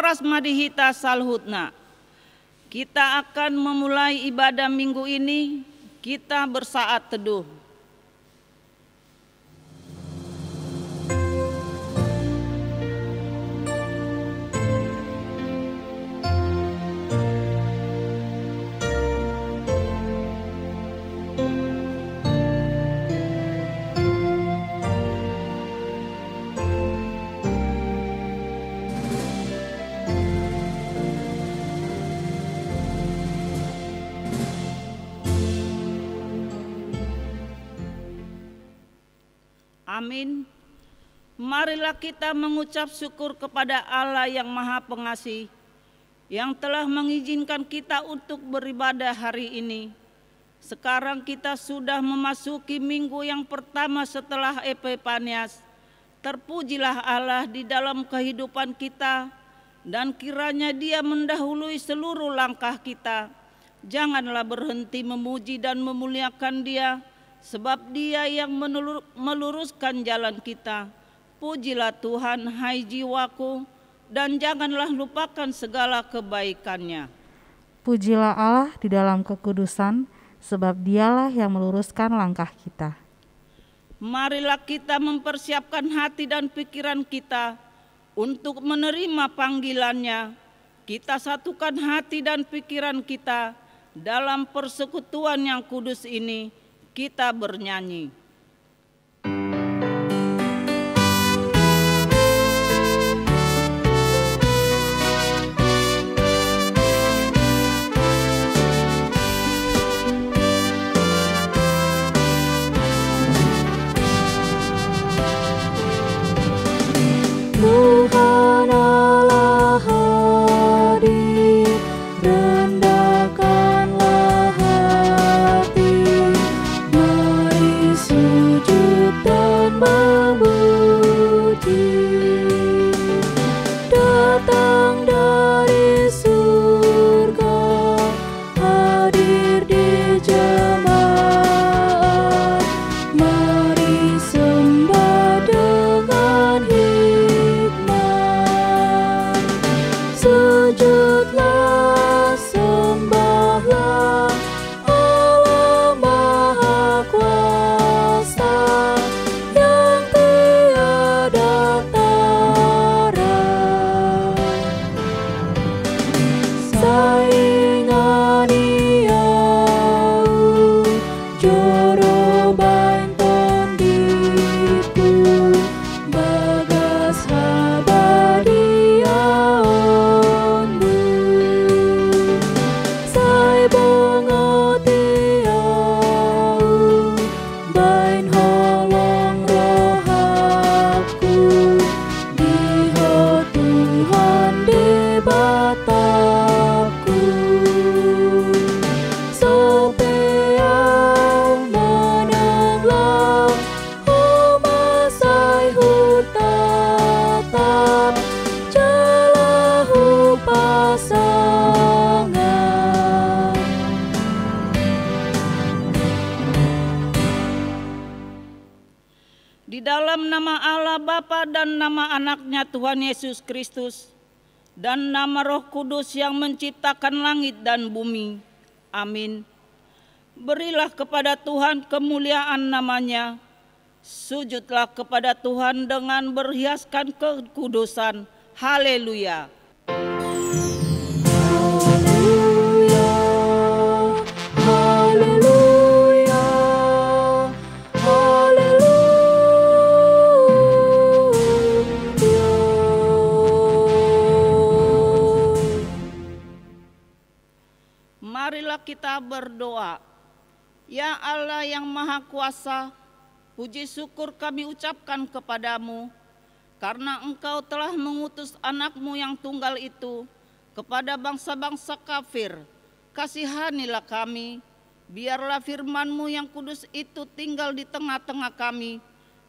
horas madihita salhutna. Kita akan memulai ibadah minggu ini, kita bersaat teduh. Amin. Marilah kita mengucap syukur kepada Allah yang Maha Pengasih, yang telah mengizinkan kita untuk beribadah hari ini. Sekarang kita sudah memasuki minggu yang pertama setelah Epifanias. Terpujilah Allah di dalam kehidupan kita, dan kiranya Dia mendahului seluruh langkah kita. Janganlah berhenti memuji dan memuliakan Dia, sebab Dia yang meluruskan jalan kita. Pujilah Tuhan, hai jiwaku, dan janganlah lupakan segala kebaikan-Nya. Pujilah Allah di dalam kekudusan, sebab Dialah yang meluruskan langkah kita. Marilah kita mempersiapkan hati dan pikiran kita untuk menerima panggilan-Nya. Kita satukan hati dan pikiran kita dalam persekutuan yang kudus ini. Kita bernyanyi. Tuhan Allah hadir, rendahkanlah hati, mari sujud dan memuji. Datang dari surga, hadir di jemaat, mari sembah dengan hikmat. Sujudlah, sembahlah Allah Maha Kuasa, yang tiada tara. Saingani au joro bain tondiku, bagas habadiaonmu. Sai bongoti au bain holong rohaku, diho Tuhan di batapku. Sopeau menenglah, oh masai hutatap, jalahu pasangan. Di dalam nama Allah Bapa dan nama Anaknya Tuhan Yesus Kristus, dan nama Roh Kudus yang menciptakan langit dan bumi. Amin. Berilah kepada Tuhan kemuliaan namanya. Sujudlah kepada Tuhan dengan berhiaskan kekudusan. Haleluya. Haleluya, haleluya. Marilah kita berdoa. Ya Allah yang Maha Kuasa, puji syukur kami ucapkan kepadamu, karena Engkau telah mengutus anak-Mu yang tunggal itu kepada bangsa-bangsa kafir. Kasihanilah kami, biarlah firman-Mu yang kudus itu tinggal di tengah-tengah kami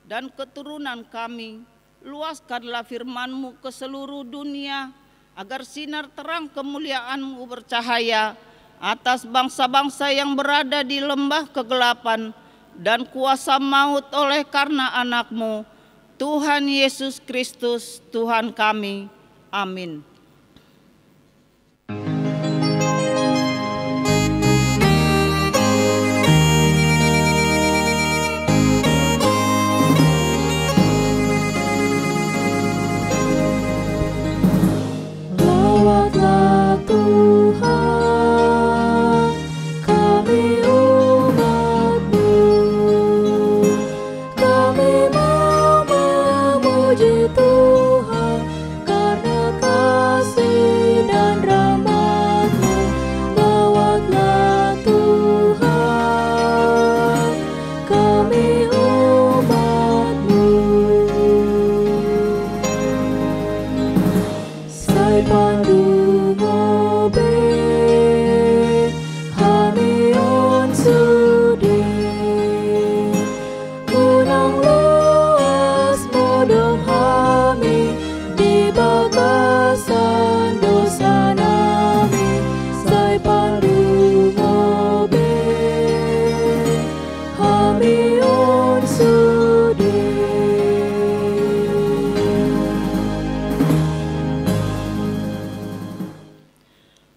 dan keturunan kami. Luaskanlah firman-Mu ke seluruh dunia, agar sinar terang kemuliaan-Mu bercahaya atas bangsa-bangsa yang berada di lembah kegelapan dan kuasa maut oleh karena anak-Mu, Tuhan Yesus Kristus, Tuhan kami. Amin.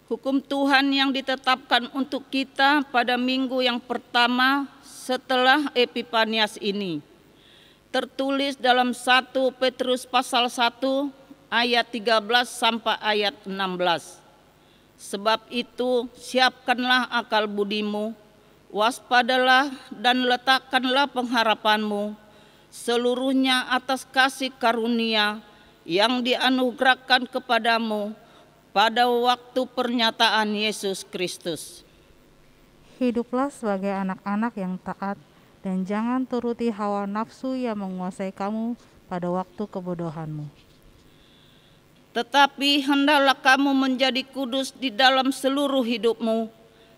Hukum Tuhan yang ditetapkan untuk kita pada minggu yang pertama setelah Epifanias ini tertulis dalam 1 Petrus pasal 1 ayat 13 sampai ayat 16. Sebab itu siapkanlah akal budimu, waspadalah dan letakkanlah pengharapanmu seluruhnya atas kasih karunia yang dianugerahkan kepadamu pada waktu pernyataan Yesus Kristus. Hiduplah sebagai anak-anak yang taat dan jangan turuti hawa nafsu yang menguasai kamu pada waktu kebodohanmu. Tetapi hendaklah kamu menjadi kudus di dalam seluruh hidupmu,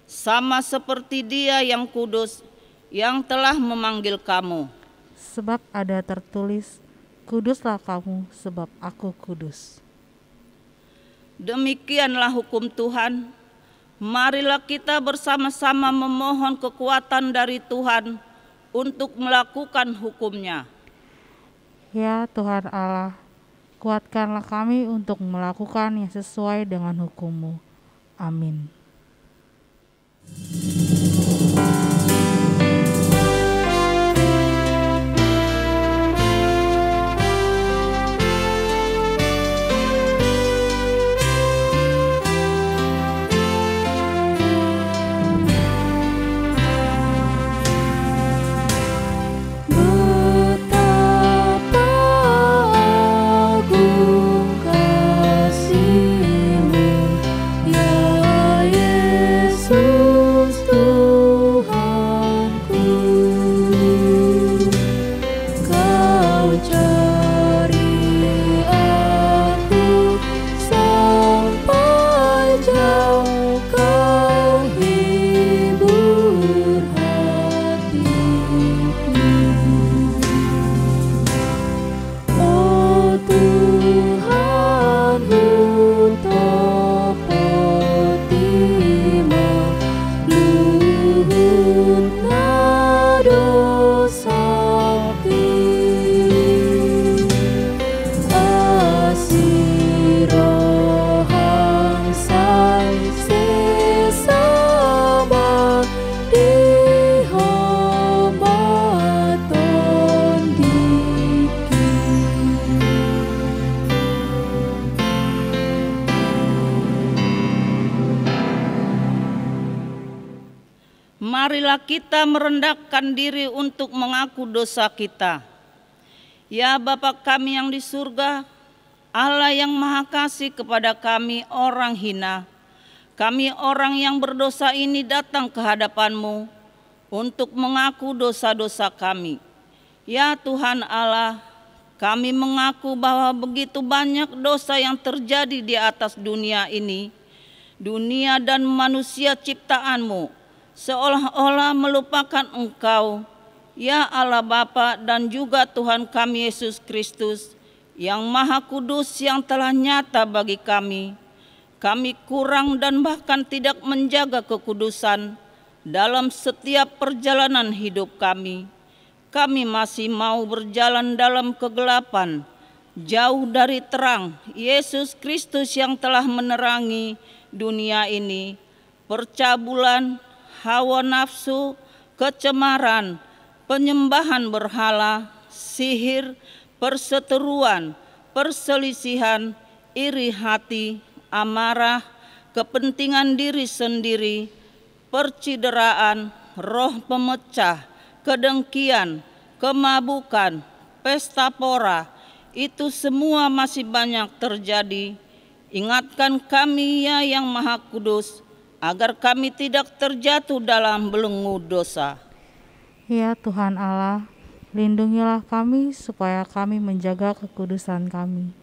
sama seperti Dia yang kudus, yang telah memanggil kamu. Sebab ada tertulis, kuduslah kamu sebab aku kudus. Demikianlah hukum Tuhan. Marilah kita bersama-sama memohon kekuatan dari Tuhan untuk melakukan hukum-Nya. Ya Tuhan Allah, kuatkanlah kami untuk melakukan yang sesuai dengan hukum-Mu. Amin. Marilah kita merendahkan diri untuk mengaku dosa kita. Ya Bapa kami yang di surga, Allah yang Maha Kasih kepada kami orang hina, kami orang yang berdosa ini datang ke hadapan-Mu untuk mengaku dosa-dosa kami. Ya Tuhan Allah, kami mengaku bahwa begitu banyak dosa yang terjadi di atas dunia ini, dunia dan manusia ciptaan-Mu, seolah-olah melupakan Engkau, ya Allah Bapa dan juga Tuhan kami Yesus Kristus, yang Maha Kudus yang telah nyata bagi kami. Kami kurang dan bahkan tidak menjaga kekudusan dalam setiap perjalanan hidup kami. Kami masih mau berjalan dalam kegelapan, jauh dari terang Yesus Kristus yang telah menerangi dunia ini. Percabulan, hawa nafsu, kecemaran, penyembahan berhala, sihir, perseteruan, perselisihan, iri hati, amarah, kepentingan diri sendiri, percideraan, roh pemecah, kedengkian, kemabukan, pesta pora, itu semua masih banyak terjadi. Ingatkan kami ya yang Maha Kudus, agar kami tidak terjatuh dalam belenggu dosa. Ya Tuhan Allah, lindungilah kami supaya kami menjaga kekudusan kami,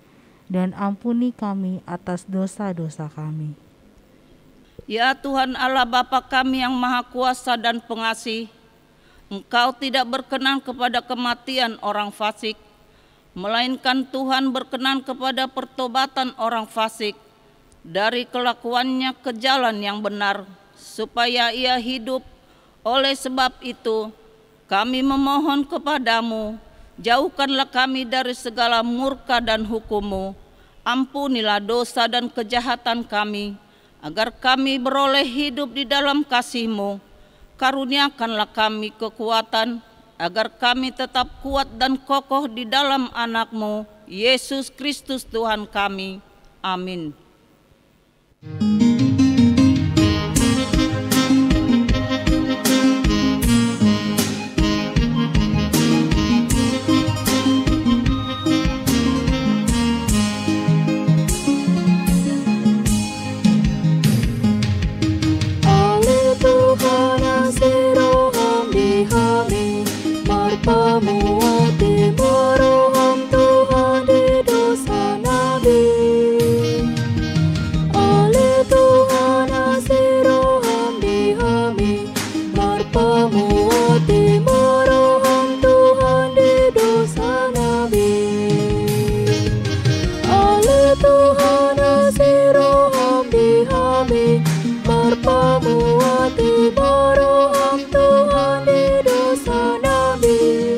dan ampuni kami atas dosa-dosa kami. Ya Tuhan Allah Bapa kami yang Maha Kuasa dan Pengasih, Engkau tidak berkenan kepada kematian orang fasik, melainkan Tuhan berkenan kepada pertobatan orang fasik dari kelakuannya ke jalan yang benar, supaya ia hidup. Oleh sebab itu, kami memohon kepadamu, jauhkanlah kami dari segala murka dan hukum-Mu. Ampunilah dosa dan kejahatan kami, agar kami beroleh hidup di dalam kasih-Mu. Karuniakanlah kami kekuatan, agar kami tetap kuat dan kokoh di dalam anak-Mu, Yesus Kristus Tuhan kami. Amin. Pamuati maroham Tuhan di dosa Nabi. Oleh Tuhan asiroham dihami, berpamuati maroham Tuhan di dosa Nabi. Oleh Tuhan asiroham dihami, berpamuati maroham Tuhan di dosa Nabi.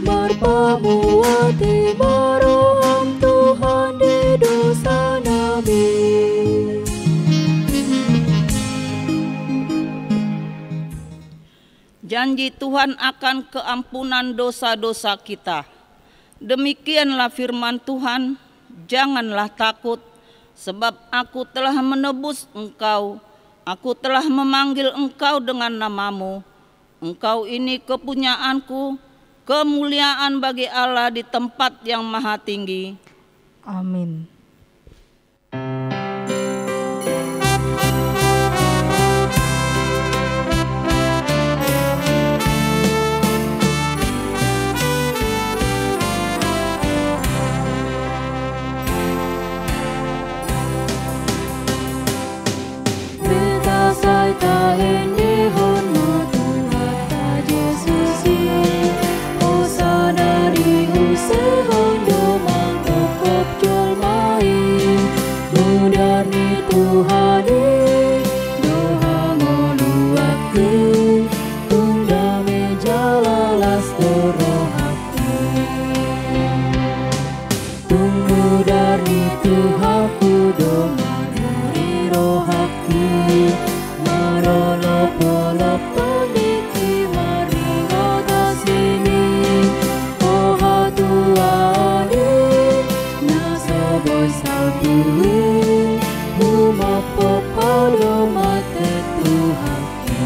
Berpamuati maroham Tuhan di dosa Nabi. Janji Tuhan akan keampunan dosa-dosa kita. Demikianlah firman Tuhan, janganlah takut, sebab aku telah menebus engkau. Aku telah memanggil engkau dengan namamu. Engkau ini kepunyaanku, kemuliaan bagi Allah di tempat yang maha tinggi. Amin. Beta sai ta ende hon mo Tuhan ta Yesus Hosana di usehon do mangkok jol mai mudar ni Tuhan doha moluaki tunda mejalalas dorohaki tunggu dari Tuhan ku do maruri rohaki marono pola paniki mari roda sini oha tuani naso boy sautui huma popado mate Tuhaki.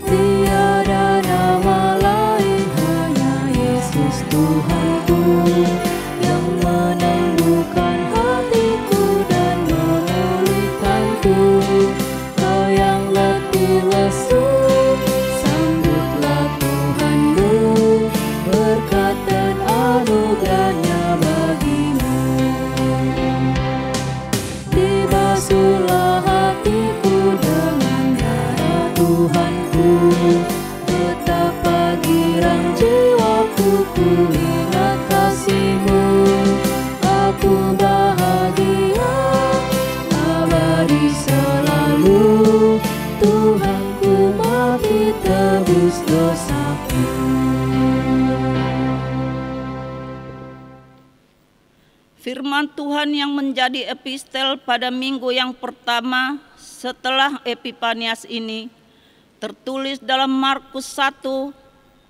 Tiada nama lain hanya Yesus Tuhanku yang menentukan hatiku dan memulihkanku. Kau yang letih lesu, sambutlah Tuhanmu, berkat dan anugerahnya bagimu. Dibasuhlah hatiku dengan darah Tuhanku, betapa girang jiwaku ku ingat kasih-Mu. Aku bahagia abadi selalu, Tuhanku maafkan tebus dosaku. Firman Tuhan yang menjadi epistel pada minggu yang pertama setelah Epifanias ini tertulis dalam Markus 1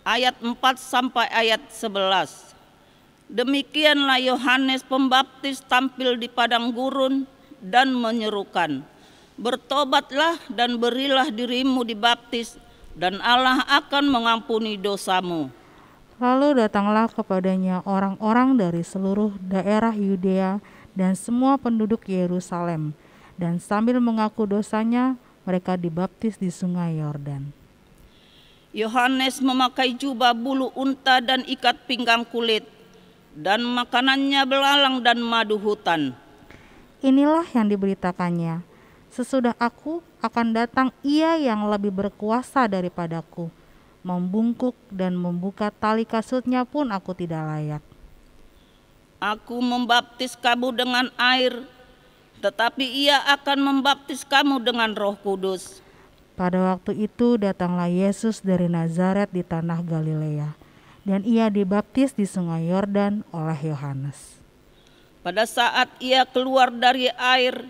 ayat 4 sampai ayat 11. Demikianlah Yohanes Pembaptis tampil di padang gurun dan menyerukan, bertobatlah dan berilah dirimu dibaptis, dan Allah akan mengampuni dosamu. Lalu datanglah kepadanya orang-orang dari seluruh daerah Yudea dan semua penduduk Yerusalem, dan sambil mengaku dosanya, mereka dibaptis di sungai Yordan. Yohanes memakai jubah bulu unta dan ikat pinggang kulit, dan makanannya belalang dan madu hutan. Inilah yang diberitakannya, sesudah aku akan datang Ia yang lebih berkuasa daripadaku, membungkuk dan membuka tali kasutnya pun aku tidak layak. Aku membaptis kamu dengan air, tetapi Ia akan membaptis kamu dengan Roh Kudus. Pada waktu itu datanglah Yesus dari Nazaret di tanah Galilea, dan ia dibaptis di sungai Yordan oleh Yohanes. Pada saat ia keluar dari air,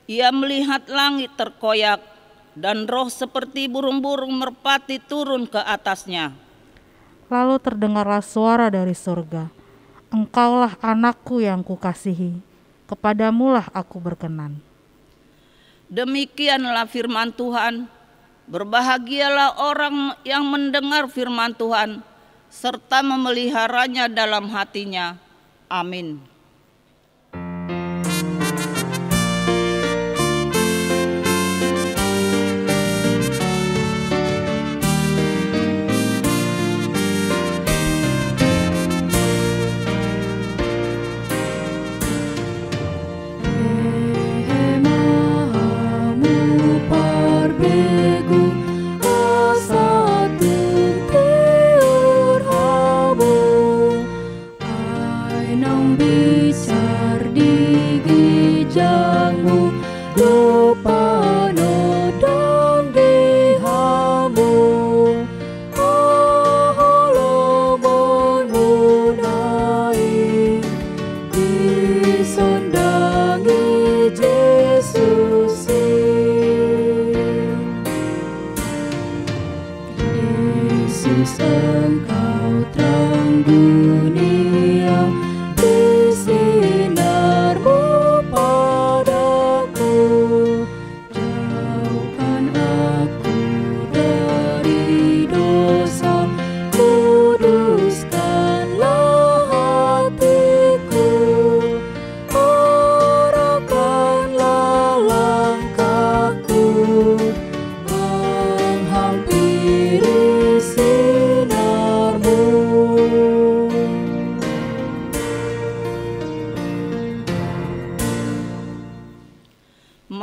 ia melihat langit terkoyak, dan roh seperti burung-burung merpati turun ke atasnya. Lalu terdengarlah suara dari surga, "Engkaulah anakku yang kukasihi, kepadamulah aku berkenan." Demikianlah firman Tuhan. Berbahagialah orang yang mendengar firman Tuhan, serta memeliharanya dalam hatinya. Amin.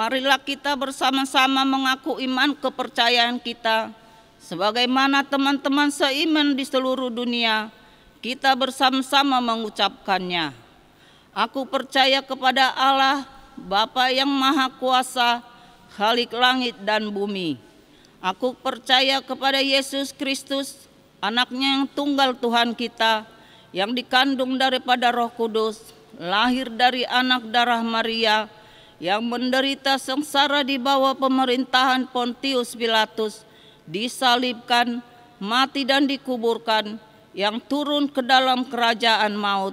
Marilah kita bersama-sama mengaku iman kepercayaan kita. Sebagaimana teman-teman seiman di seluruh dunia, kita bersama-sama mengucapkannya. Aku percaya kepada Allah, Bapa yang Maha Kuasa, Khalik langit dan bumi. Aku percaya kepada Yesus Kristus, anaknya yang tunggal Tuhan kita, yang dikandung daripada Roh Kudus, lahir dari anak darah Maria, yang menderita sengsara di bawah pemerintahan Pontius Pilatus, disalibkan, mati dan dikuburkan, yang turun ke dalam kerajaan maut.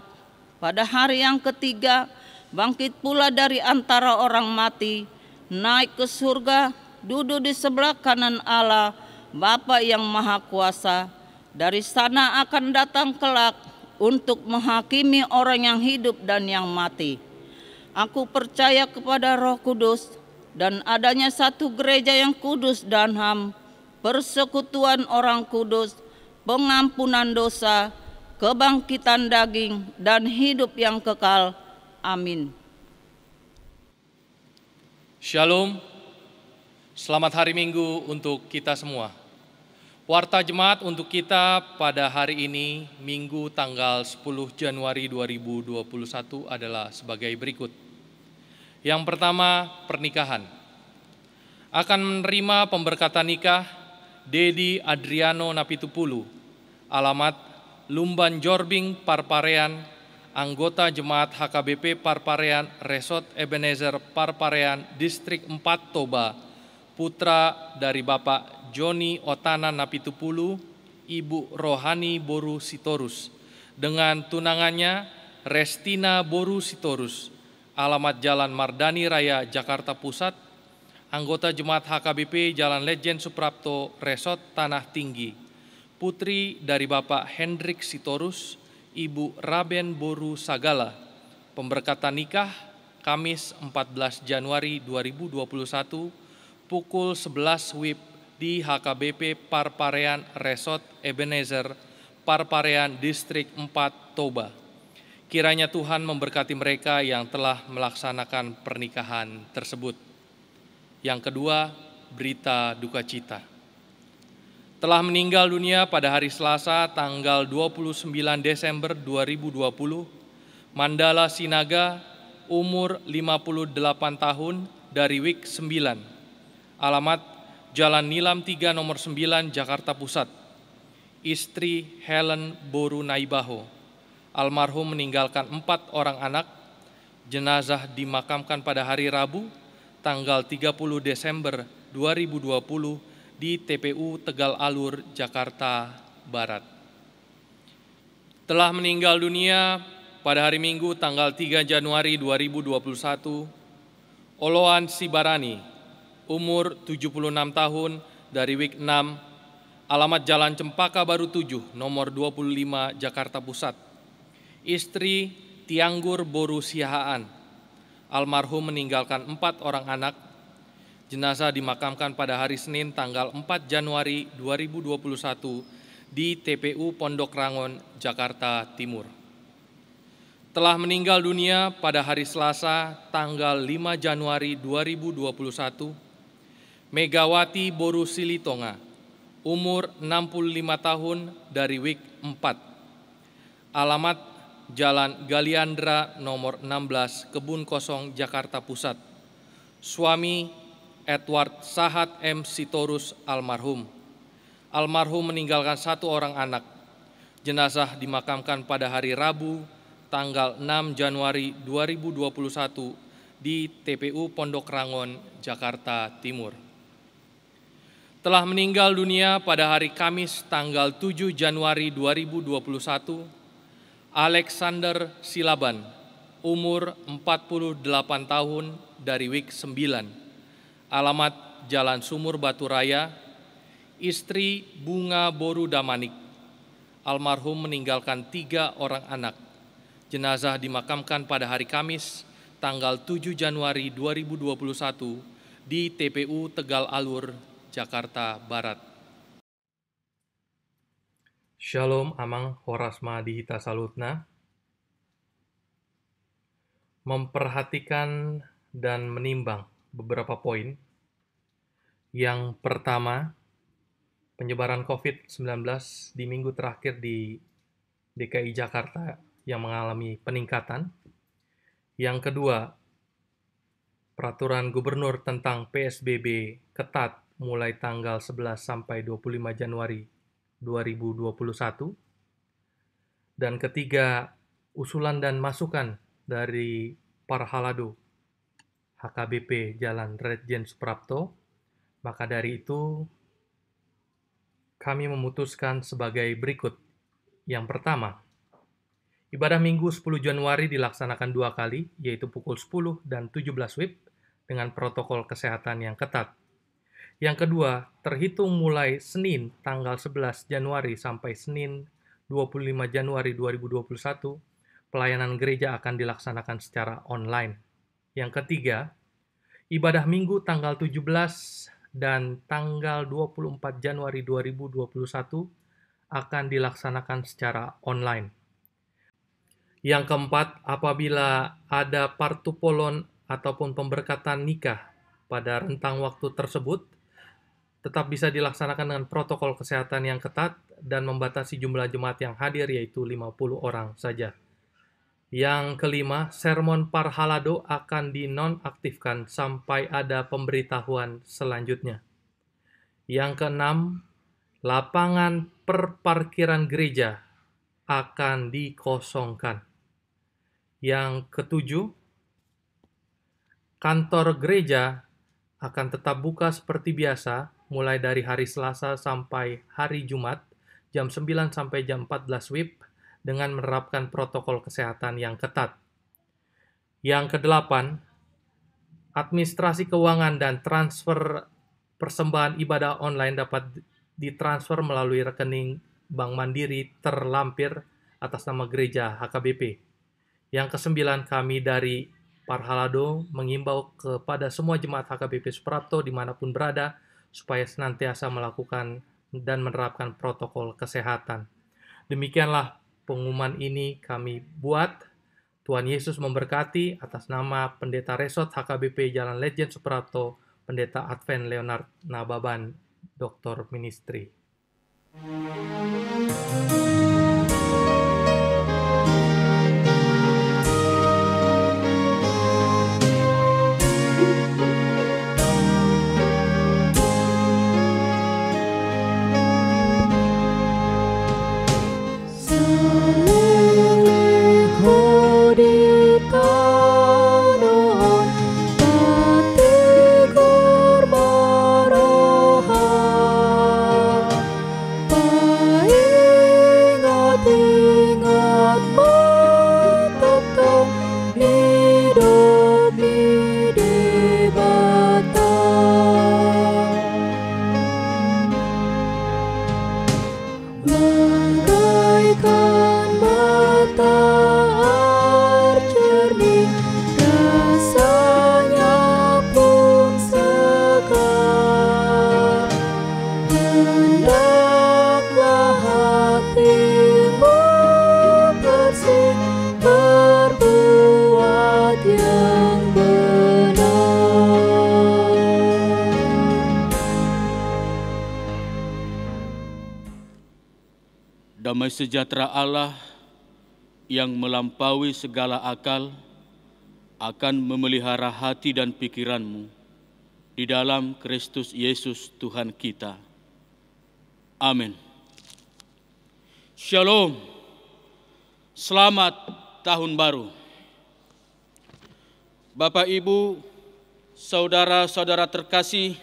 Pada hari yang ketiga, bangkit pula dari antara orang mati, naik ke surga, duduk di sebelah kanan Allah, Bapa yang Maha Kuasa. Dari sana akan datang kelak untuk menghakimi orang yang hidup dan yang mati. Aku percaya kepada Roh Kudus dan adanya satu gereja yang kudus dan HAM, persekutuan orang kudus, pengampunan dosa, kebangkitan daging, dan hidup yang kekal. Amin. Shalom, selamat hari Minggu untuk kita semua. Warta Jemaat untuk kita pada hari ini, Minggu tanggal 10 Januari 2021 adalah sebagai berikut. Yang pertama, pernikahan. Akan menerima pemberkatan nikah Dedi Adriano Napitupulu, alamat Lumban Jorbing, Parparean, anggota Jemaat HKBP Parparean, Resort Ebenezer Parparean, Distrik 4 Toba, putra dari Bapak Joni Otana Napitupulu, Ibu Rohani Boru Sitorus, dengan tunangannya Restina Boru Sitorus, alamat Jalan Mardani Raya, Jakarta Pusat, anggota Jemaat HKBP Jalan Lejen Suprapto, Resort Tanah Tinggi, putri dari Bapak Hendrik Sitorus, Ibu Raben Boru Sagala. Pemberkatan nikah Kamis 14 Januari 2021 pukul 11 WIB di HKBP Parparean Resort Ebenezer, Parparean Distrik 4 Toba. Kiranya Tuhan memberkati mereka yang telah melaksanakan pernikahan tersebut. Yang kedua, berita duka cita. Telah meninggal dunia pada hari Selasa tanggal 29 Desember 2020, Mandala Sinaga, umur 58 tahun, dari WIK 9, alamat Jalan Nilam 3 nomor 9 Jakarta Pusat. Istri Helen Boru Naibaho. Almarhum meninggalkan 4 orang anak. Jenazah dimakamkan pada hari Rabu, tanggal 30 Desember 2020 di TPU Tegal Alur, Jakarta Barat. Telah meninggal dunia pada hari Minggu tanggal 3 Januari 2021, Oloan Sibarani, umur 76 tahun, dari Wik 6, alamat Jalan Cempaka Baru 7, nomor 25, Jakarta Pusat. Istri Tianggur Boru Sihaan. Almarhum meninggalkan 4 orang anak. Jenazah dimakamkan pada hari Senin tanggal 4 Januari 2021 di TPU Pondok Rangon, Jakarta Timur. Telah meninggal dunia pada hari Selasa tanggal 5 Januari 2021, Megawati Boru Silitonga, umur 65 tahun, dari Wik 4. Alamat Jalan Galiandra nomor 16, Kebun Kosong, Jakarta Pusat. Suami Edward Sahat M. Sitorus almarhum. Almarhum meninggalkan 1 orang anak. Jenazah dimakamkan pada hari Rabu tanggal 6 Januari 2021 di TPU Pondok Rangon, Jakarta Timur. Telah meninggal dunia pada hari Kamis tanggal 7 Januari 2021, Alexander Silaban, umur 48 tahun, dari Wik 9. Alamat Jalan Sumur Batu Raya. Istri Bunga Boru Damanik. Almarhum meninggalkan 3 orang anak. Jenazah dimakamkan pada hari Kamis tanggal 7 Januari 2021 di TPU Tegal Alur, Jakarta Barat. Shalom Amang Horasma Dihita Salutna. Memperhatikan dan menimbang beberapa poin. Yang pertama, penyebaran COVID-19 di minggu terakhir di DKI Jakarta yang mengalami peningkatan. Yang kedua, peraturan gubernur tentang PSBB ketat mulai tanggal 11 sampai 25 Januari 2021. Dan ketiga, usulan dan masukan dari Parhalado HKBP Jalan Ledjen Suprapto. Maka dari itu, kami memutuskan sebagai berikut. Yang pertama, ibadah Minggu 10 Januari dilaksanakan 2 kali, yaitu pukul 10 dan 17 WIB dengan protokol kesehatan yang ketat. Yang kedua, terhitung mulai Senin tanggal 11 Januari sampai Senin 25 Januari 2021, pelayanan gereja akan dilaksanakan secara online. Yang ketiga, ibadah Minggu tanggal 17 dan tanggal 24 Januari 2021 akan dilaksanakan secara online. Yang keempat, apabila ada partupolon ataupun pemberkatan nikah pada rentang waktu tersebut, tetap bisa dilaksanakan dengan protokol kesehatan yang ketat dan membatasi jumlah jemaat yang hadir, yaitu 50 orang saja. Yang kelima, sermon Parhalado akan dinonaktifkan sampai ada pemberitahuan selanjutnya. Yang keenam, lapangan perparkiran gereja akan dikosongkan. Yang ketujuh, kantor gereja akan tetap buka seperti biasa mulai dari hari Selasa sampai hari Jumat jam 9 sampai jam 14 WIB dengan menerapkan protokol kesehatan yang ketat. Yang kedelapan, administrasi keuangan dan transfer persembahan ibadah online dapat ditransfer melalui rekening Bank Mandiri terlampir atas nama gereja HKBP. Yang kesembilan, kami dari Parhalado mengimbau kepada semua jemaat HKBP Suprapto dimanapun berada supaya senantiasa melakukan dan menerapkan protokol kesehatan. Demikianlah pengumuman ini kami buat. Tuhan Yesus memberkati. Atas nama Pendeta Resort HKBP Jalan Ledjen Suprapto, Pendeta Advent Leonard Nababan, Doktor Ministry. bagaikan mata air jernih, rasanya pun segar. Hendaklah hatimu bersih, berbuat yang benar. Damai sejahtera Allah yang melampaui segala akal akan memelihara hati dan pikiranmu di dalam Kristus Yesus Tuhan kita. Amin. Shalom. Selamat Tahun Baru. Bapak, Ibu, saudara-saudara terkasih,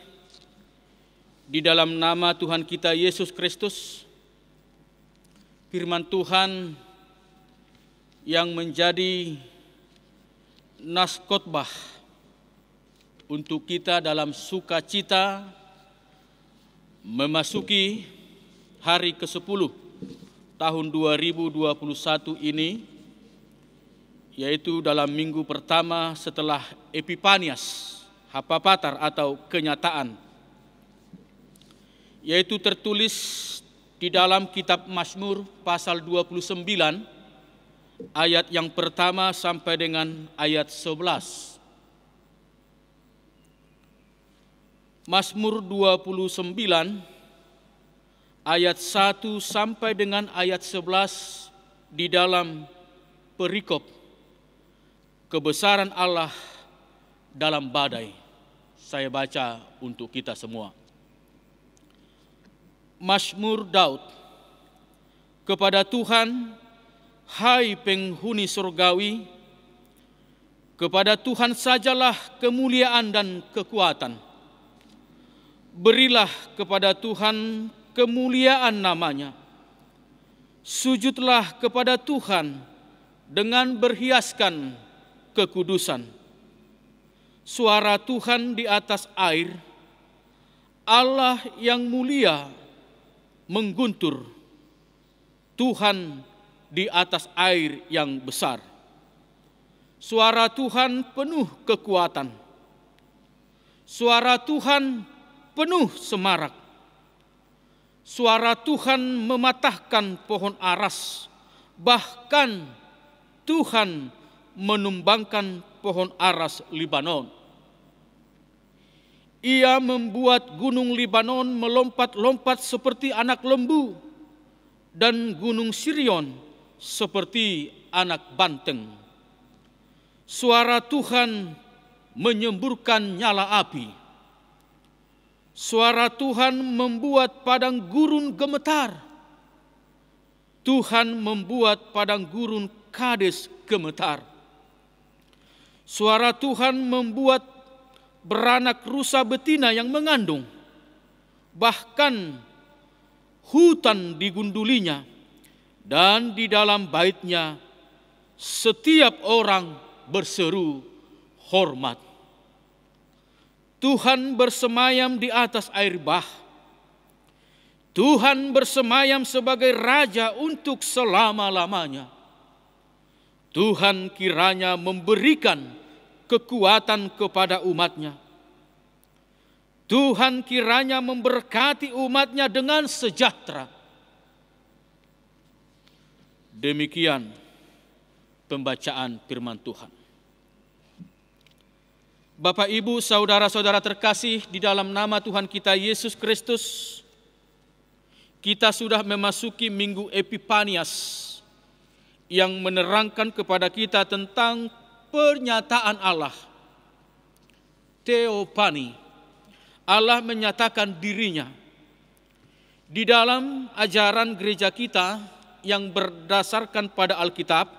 di dalam nama Tuhan kita Yesus Kristus, firman Tuhan yang menjadi nas khotbah untuk kita dalam sukacita memasuki hari ke-10 tahun 2021 ini, yaitu dalam minggu pertama setelah Epifanias, Hapapatar atau kenyataan, yaitu tertulis di dalam kitab Mazmur pasal 29 ayat yang pertama sampai dengan ayat 11. Mazmur 29 ayat 1 sampai dengan ayat 11 di dalam perikop kebesaran Allah dalam badai. Saya baca untuk kita semua. Mazmur Daud. Kepada Tuhan, hai penghuni surgawi, kepada Tuhan sajalah kemuliaan dan kekuatan. Berilah kepada Tuhan kemuliaan namanya. Sujudlah kepada Tuhan dengan berhiaskan kekudusan. Suara Tuhan di atas air, Allah yang mulia mengguntur, Tuhan di atas air yang besar. Suara Tuhan penuh kekuatan. Suara Tuhan penuh semarak. Suara Tuhan mematahkan pohon aras, bahkan Tuhan menumbangkan pohon aras Libanon. Ia membuat gunung Libanon melompat-lompat seperti anak lembu dan gunung Sirion seperti anak banteng. Suara Tuhan menyemburkan nyala api. Suara Tuhan membuat padang gurun gemetar. Tuhan membuat padang gurun Kades gemetar. Suara Tuhan membuat beranak rusa betina yang mengandung. Bahkan hutan digundulinya, dan di dalam baitnya setiap orang berseru hormat. Tuhan bersemayam di atas air bah. Tuhan bersemayam sebagai Raja untuk selama-lamanya. Tuhan kiranya memberikan kekuatan kepada umatnya. Tuhan kiranya memberkati umatnya dengan sejahtera. Demikian pembacaan firman Tuhan. Bapak, Ibu, saudara-saudara terkasih, di dalam nama Tuhan kita Yesus Kristus, kita sudah memasuki minggu Epifanias yang menerangkan kepada kita tentang pernyataan Allah. Theophany. Allah menyatakan dirinya. Di dalam ajaran gereja kita yang berdasarkan pada Alkitab,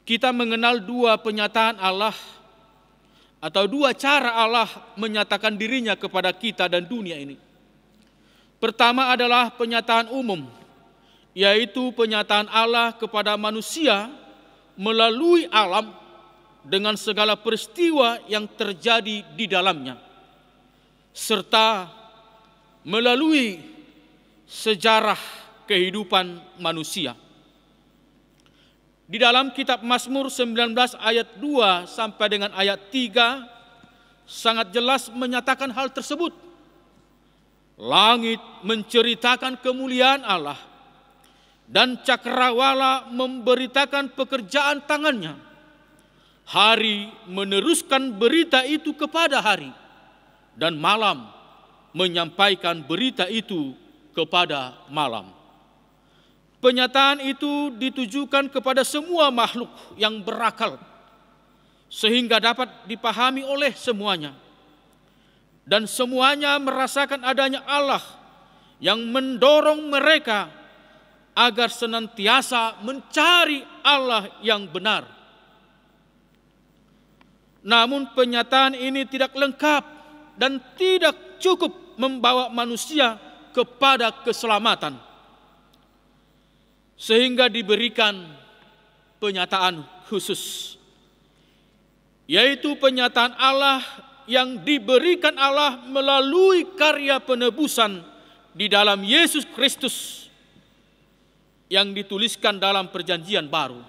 kita mengenal dua penyataan Allah atau dua cara Allah menyatakan dirinya kepada kita dan dunia ini. Pertama adalah penyataan umum, yaitu penyataan Allah kepada manusia melalui alam dengan segala peristiwa yang terjadi di dalamnya, serta melalui sejarah kehidupan manusia. Di dalam kitab Mazmur 19 ayat 2 sampai dengan ayat 3 sangat jelas menyatakan hal tersebut. Langit menceritakan kemuliaan Allah dan cakrawala memberitakan pekerjaan tangannya. Hari meneruskan berita itu kepada hari dan malam menyampaikan berita itu kepada malam. Penyataan itu ditujukan kepada semua makhluk yang berakal, sehingga dapat dipahami oleh semuanya. Dan semuanya merasakan adanya Allah yang mendorong mereka agar senantiasa mencari Allah yang benar. Namun penyataan ini tidak lengkap dan tidak cukup membawa manusia kepada keselamatan. Sehingga diberikan penyataan khusus, yaitu penyataan Allah yang diberikan Allah melalui karya penebusan di dalam Yesus Kristus yang dituliskan dalam Perjanjian Baru.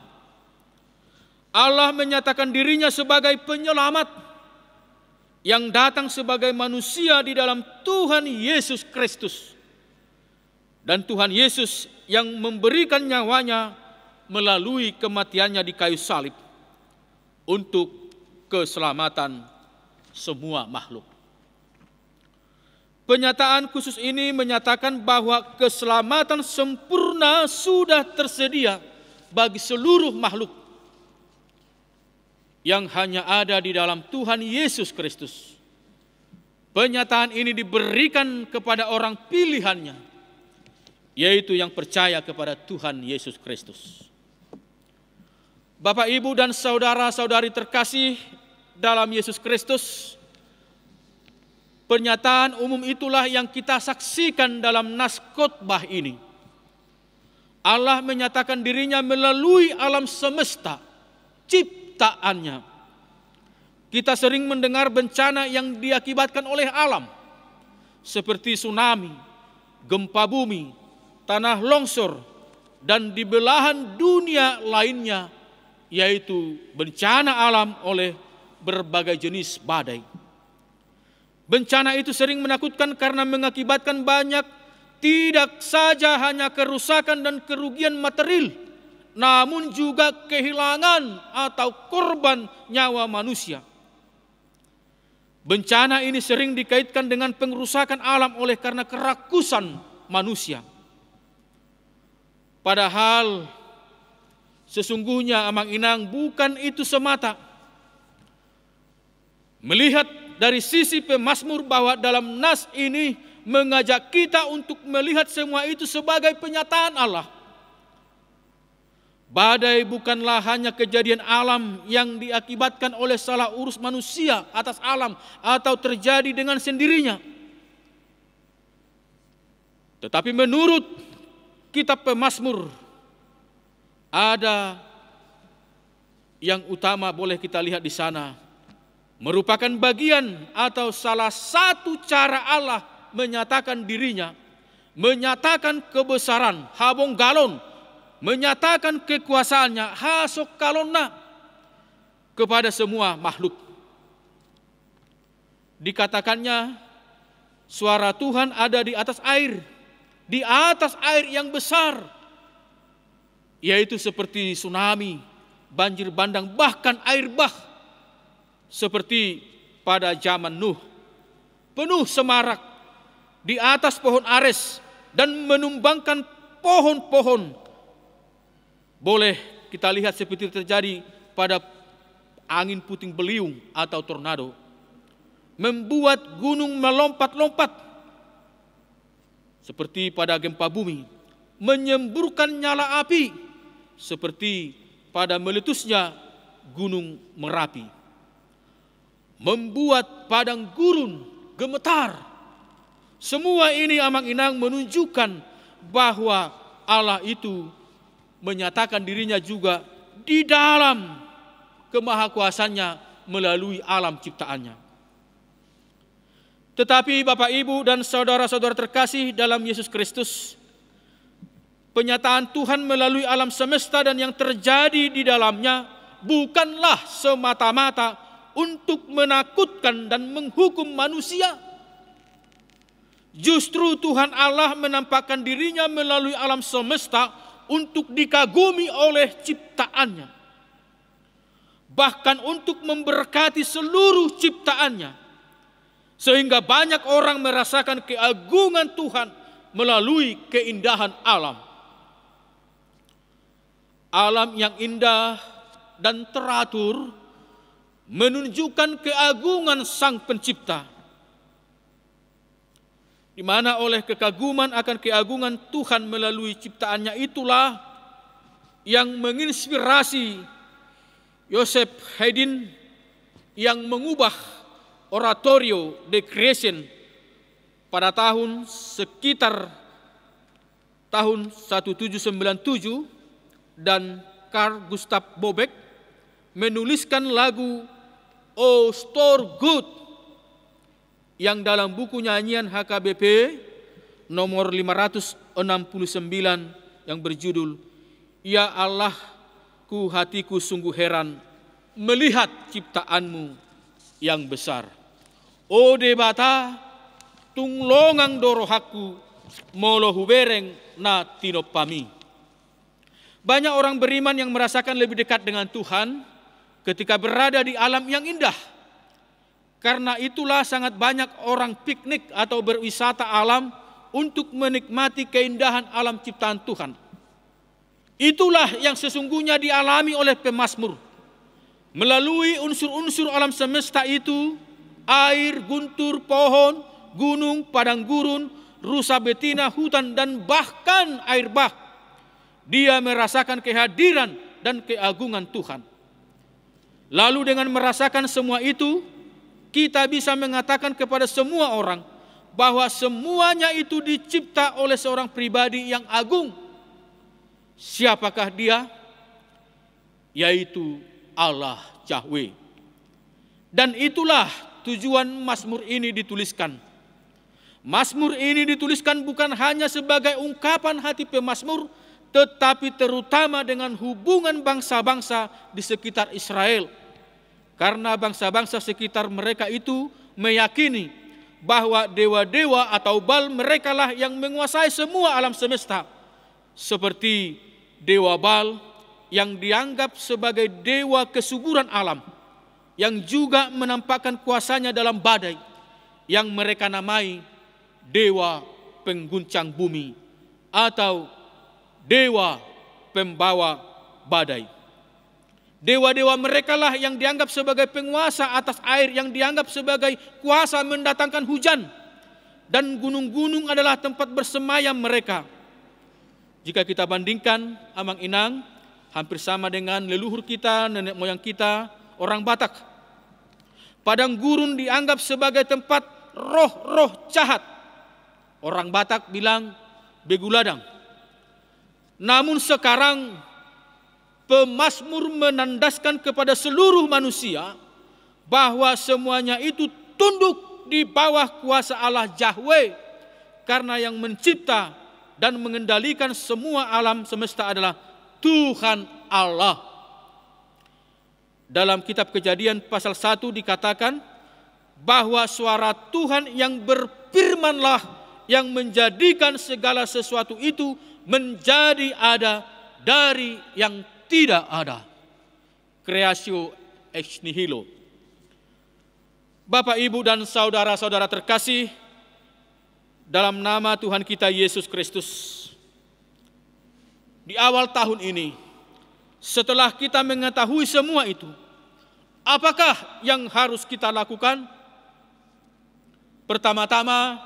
Allah menyatakan dirinya sebagai penyelamat yang datang sebagai manusia di dalam Tuhan Yesus Kristus. Dan Tuhan Yesus yang memberikan nyawanya melalui kematiannya di kayu salib untuk keselamatan semua makhluk. Penyataan khusus ini menyatakan bahwa keselamatan sempurna sudah tersedia bagi seluruh makhluk yang hanya ada di dalam Tuhan Yesus Kristus. Penyataan ini diberikan kepada orang pilihannya, yaitu yang percaya kepada Tuhan Yesus Kristus. Bapak, Ibu, dan saudara-saudari terkasih dalam Yesus Kristus, pernyataan umum itulah yang kita saksikan dalam nas khotbah ini. Allah menyatakan dirinya melalui alam semesta, ciptaannya. Kita sering mendengar bencana yang diakibatkan oleh alam, seperti tsunami, gempa bumi, tanah longsor, dan di belahan dunia lainnya, yaitu bencana alam oleh berbagai jenis badai. Bencana itu sering menakutkan karena mengakibatkan banyak, tidak saja hanya kerusakan dan kerugian material, namun juga kehilangan atau korban nyawa manusia. Bencana ini sering dikaitkan dengan pengerusakan alam oleh karena kerakusan manusia. Padahal sesungguhnya Amang Inang bukan itu semata. Melihat dari sisi pemazmur bahwa dalam nas ini mengajak kita untuk melihat semua itu sebagai penyataan Allah. Badai bukanlah hanya kejadian alam yang diakibatkan oleh salah urus manusia atas alam atau terjadi dengan sendirinya. Tetapi menurut kitab pemazmur ada yang utama boleh kita lihat di sana, merupakan bagian atau salah satu cara Allah menyatakan dirinya, menyatakan kebesaran, habong galon, menyatakan kekuasaannya, hasok kalonna, kepada semua makhluk. Dikatakannya suara Tuhan ada di atas air yang besar, yaitu seperti tsunami, banjir bandang, bahkan air bah, seperti pada zaman Nuh, penuh semarak di atas pohon ares dan menumbangkan pohon-pohon. Boleh kita lihat seperti terjadi pada angin puting beliung atau tornado, membuat gunung melompat-lompat seperti pada gempa bumi, menyemburkan nyala api seperti pada meletusnya gunung Merapi, membuat padang gurun gemetar. Semua ini Amang Inang menunjukkan bahwa Allah itu menyatakan dirinya juga di dalam kemahakuasaannya melalui alam ciptaannya. Tetapi Bapak, Ibu, dan saudara-saudara terkasih dalam Yesus Kristus, penyataan Tuhan melalui alam semesta dan yang terjadi di dalamnya bukanlah semata-mata untuk menakutkan dan menghukum manusia. Justru Tuhan Allah menampakkan dirinya melalui alam semesta untuk dikagumi oleh ciptaannya. Bahkan untuk memberkati seluruh ciptaannya. Sehingga banyak orang merasakan keagungan Tuhan melalui keindahan alam. Alam yang indah dan teratur menunjukkan keagungan Sang Pencipta, di mana oleh kekaguman akan keagungan Tuhan melalui ciptaannya itulah yang menginspirasi Joseph Haydn yang mengubah Oratorio de Creation pada sekitar tahun 1797, dan Carl Gustav Bobek menuliskan lagu O Store Good yang dalam buku nyanyian HKBP nomor 569 yang berjudul Ya Allahku, hatiku sungguh heran melihat ciptaanmu yang besar. O debata tung longang dorohaku molo hubereng na tinopami. Banyak orang beriman yang merasakan lebih dekat dengan Tuhan ketika berada di alam yang indah. Karena itulah sangat banyak orang piknik atau berwisata alam untuk menikmati keindahan alam ciptaan Tuhan. Itulah yang sesungguhnya dialami oleh pemazmur. Melalui unsur-unsur alam semesta itu, air, guntur, pohon, gunung, padang gurun, rusa betina, hutan, dan bahkan air bah, dia merasakan kehadiran dan keagungan Tuhan. Lalu dengan merasakan semua itu, kita bisa mengatakan kepada semua orang bahwa semuanya itu dicipta oleh seorang pribadi yang agung. Siapakah dia? Yaitu Allah Yahweh. Dan itulah tujuan Mazmur ini dituliskan. Mazmur ini dituliskan bukan hanya sebagai ungkapan hati pemazmur, tetapi terutama dengan hubungan bangsa-bangsa di sekitar Israel. Karena bangsa-bangsa sekitar mereka itu meyakini bahwa dewa-dewa atau Baal merekalah yang menguasai semua alam semesta. Seperti dewa Baal yang dianggap sebagai dewa kesuburan alam, yang juga menampakkan kuasanya dalam badai, yang mereka namai dewa pengguncang bumi atau dewa pembawa badai. Dewa-dewa mereka lah yang dianggap sebagai penguasa atas air, yang dianggap sebagai kuasa mendatangkan hujan. Dan gunung-gunung adalah tempat bersemayam mereka. Jika kita bandingkan Amang Inang, hampir sama dengan leluhur kita, nenek moyang kita, orang Batak. Padang gurun dianggap sebagai tempat roh-roh jahat. Orang Batak bilang beguladang. Namun sekarang pemazmur menandaskan kepada seluruh manusia bahwa semuanya itu tunduk di bawah kuasa Allah Yahweh, karena yang mencipta dan mengendalikan semua alam semesta adalah Tuhan Allah. Dalam kitab Kejadian pasal 1 dikatakan bahwa suara Tuhan yang berfirmanlah yang menjadikan segala sesuatu itu menjadi ada dari yang tidak ada. Creatio ex nihilo. Bapak, Ibu, dan saudara-saudara terkasih, dalam nama Tuhan kita Yesus Kristus, di awal tahun ini, setelah kita mengetahui semua itu, apakah yang harus kita lakukan? Pertama-tama,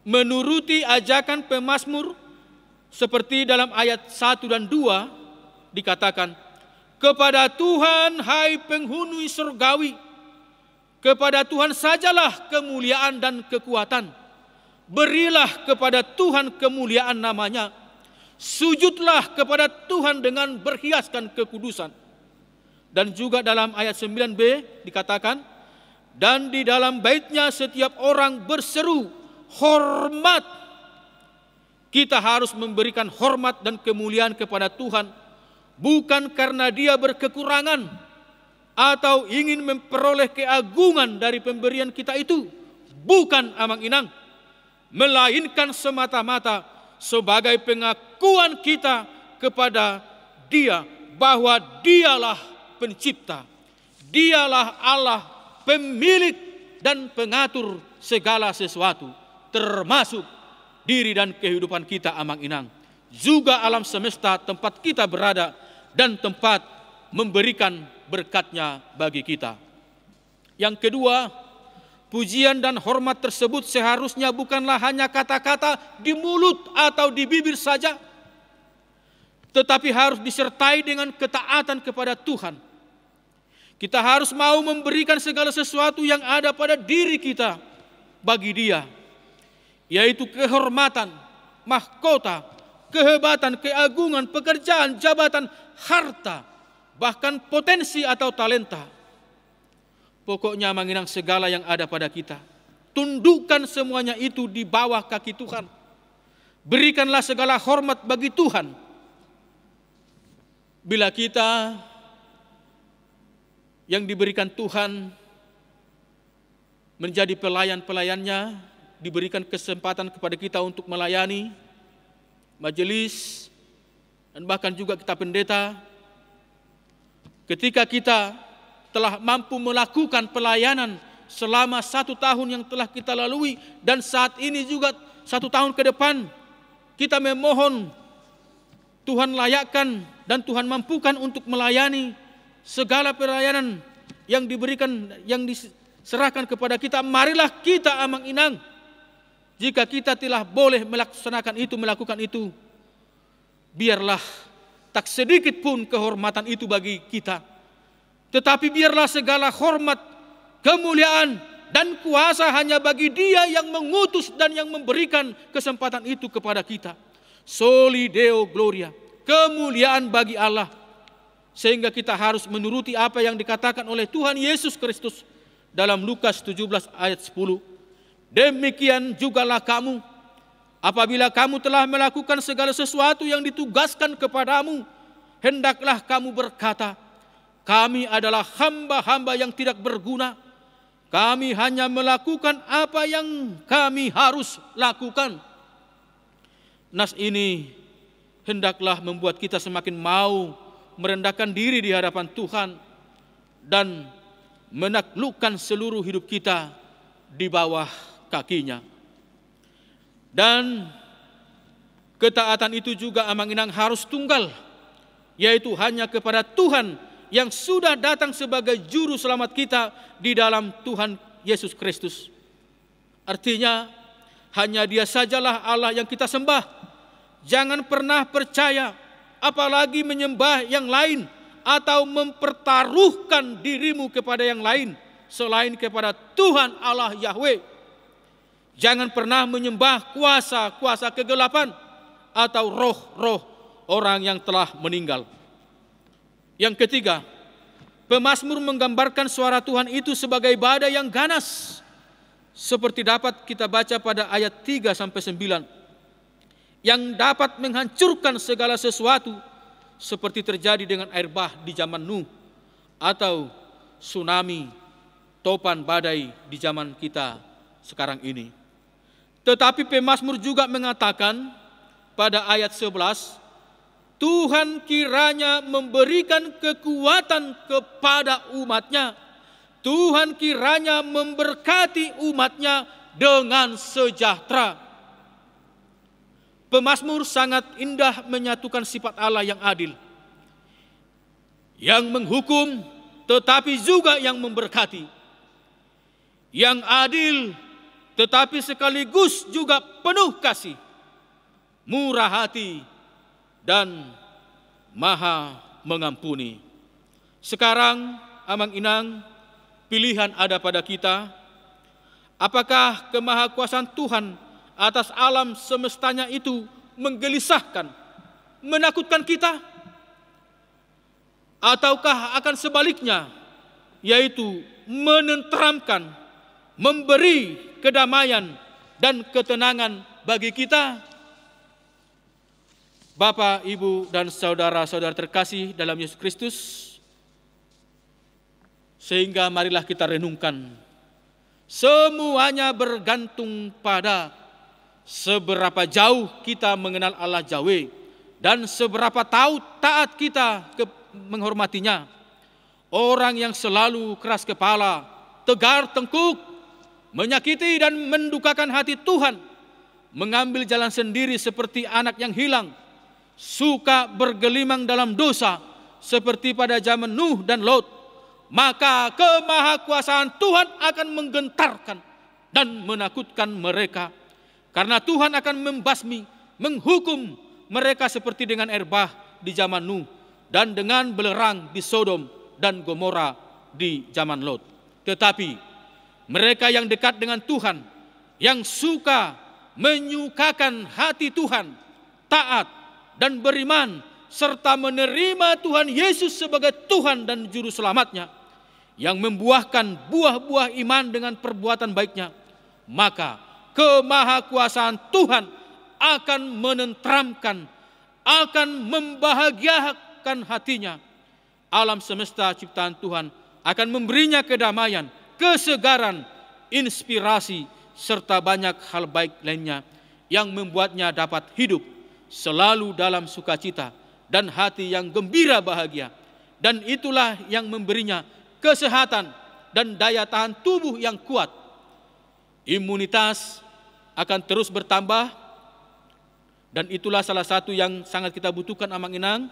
menuruti ajakan pemazmur seperti dalam ayat 1 dan 2 dikatakan, kepada Tuhan hai penghuni surgawi, kepada Tuhan sajalah kemuliaan dan kekuatan. Berilah kepada Tuhan kemuliaan namanya. Sujudlah kepada Tuhan dengan berhiaskan kekudusan. Dan juga dalam ayat 9b dikatakan, dan di dalam baitnya setiap orang berseru hormat. kita harus memberikan hormat dan kemuliaan kepada Tuhan, bukan karena Dia berkekurangan atau ingin memperoleh keagungan dari pemberian kita itu. Bukan amang inang, melainkan semata-mata sebagai pengakuan kita kepada Dia bahwa Dialah pencipta, Dialah Allah pemilik dan pengatur segala sesuatu, termasuk diri dan kehidupan kita amang inang, juga alam semesta tempat kita berada dan tempat memberikan berkatnya bagi kita. Yang kedua, pujian dan hormat tersebut seharusnya bukanlah hanya kata-kata di mulut atau di bibir saja, tetapi harus disertai dengan ketaatan kepada Tuhan. Kita harus mau memberikan segala sesuatu yang ada pada diri kita bagi Dia, yaitu kehormatan, mahkota, kehebatan, keagungan, pekerjaan, jabatan, harta, bahkan potensi atau talenta. Pokoknya menginang segala yang ada pada kita, tundukkan semuanya itu di bawah kaki Tuhan. Berikanlah segala hormat bagi Tuhan. Bila kita yang diberikan Tuhan menjadi pelayan-pelayannya, diberikan kesempatan kepada kita untuk melayani majelis dan bahkan juga kita pendeta. Ketika kita telah mampu melakukan pelayanan selama 1 tahun yang telah kita lalui, dan saat ini juga 1 tahun ke depan, kita memohon Tuhan layakkan dan Tuhan mampukan untuk melayani segala pelayanan yang diberikan, yang diserahkan kepada kita. Marilah kita amang inang, jika kita telah boleh melaksanakan itu, melakukan itu, biarlah tak sedikit pun kehormatan itu bagi kita, tetapi biarlah segala hormat, kemuliaan, dan kuasa hanya bagi Dia yang mengutus dan yang memberikan kesempatan itu kepada kita. Soli Deo Gloria, kemuliaan bagi Allah, sehingga kita harus menuruti apa yang dikatakan oleh Tuhan Yesus Kristus dalam Lukas 17 ayat 10. Demikian jugalah kamu, apabila kamu telah melakukan segala sesuatu yang ditugaskan kepadamu, hendaklah kamu berkata, kami adalah hamba-hamba yang tidak berguna. Kami hanya melakukan apa yang kami harus lakukan. Nas ini hendaklah membuat kita semakin mau merendahkan diri di hadapan Tuhan dan menaklukkan seluruh hidup kita di bawah kakinya. Dan ketaatan itu juga amang inang harus tunggal, yaitu hanya kepada Tuhan yang sudah datang sebagai juru selamat kita di dalam Tuhan Yesus Kristus. Artinya hanya Dia sajalah Allah yang kita sembah. Jangan pernah percaya, apalagi menyembah yang lain atau mempertaruhkan dirimu kepada yang lain selain kepada Tuhan Allah Yahweh. Jangan pernah menyembah kuasa-kuasa kegelapan atau roh-roh orang yang telah meninggal. Yang ketiga, pemazmur menggambarkan suara Tuhan itu sebagai badai yang ganas, seperti dapat kita baca pada ayat 3-9, yang dapat menghancurkan segala sesuatu, seperti terjadi dengan air bah di zaman Nuh, atau tsunami, topan badai di zaman kita sekarang ini. Tetapi pemazmur juga mengatakan pada ayat 11, Tuhan kiranya memberikan kekuatan kepada umatnya. Tuhan kiranya memberkati umatnya dengan sejahtera. Pemazmur sangat indah menyatukan sifat Allah yang adil, yang menghukum tetapi juga yang memberkati, yang adil tetapi sekaligus juga penuh kasih, murah hati, dan maha mengampuni. Sekarang amang inang, pilihan ada pada kita. Apakah kemahakuasaan Tuhan atas alam semestanya itu menggelisahkan, menakutkan kita? Ataukah akan sebaliknya, yaitu menenteramkan, memberi kedamaian dan ketenangan bagi kita? Bapak, Ibu, dan saudara-saudara terkasih dalam Yesus Kristus, sehingga marilah kita renungkan, semuanya bergantung pada seberapa jauh kita mengenal Allah Yahweh dan seberapa taat kita menghormatinya. Orang yang selalu keras kepala, tegar tengkuk, menyakiti dan mendukakan hati Tuhan, mengambil jalan sendiri seperti anak yang hilang, suka bergelimang dalam dosa seperti pada zaman Nuh dan Lot, maka kemahakuasaan Tuhan akan menggentarkan dan menakutkan mereka. Karena Tuhan akan membasmi, menghukum mereka seperti dengan air bah di zaman Nuh dan dengan belerang di Sodom dan Gomora di zaman Lot. Tetapi mereka yang dekat dengan Tuhan, yang suka menyukakan hati Tuhan, taat dan beriman, serta menerima Tuhan Yesus sebagai Tuhan dan Juru Selamatnya, yang membuahkan buah-buah iman dengan perbuatan baiknya, maka kemahakuasaan Tuhan akan menenteramkan, akan membahagiakan hatinya. Alam semesta ciptaan Tuhan akan memberinya kedamaian, kesegaran, inspirasi, serta banyak hal baik lainnya yang membuatnya dapat hidup selalu dalam sukacita dan hati yang gembira bahagia. Dan itulah yang memberinya kesehatan dan daya tahan tubuh yang kuat. Imunitas akan terus bertambah, dan itulah salah satu yang sangat kita butuhkan amang-inang,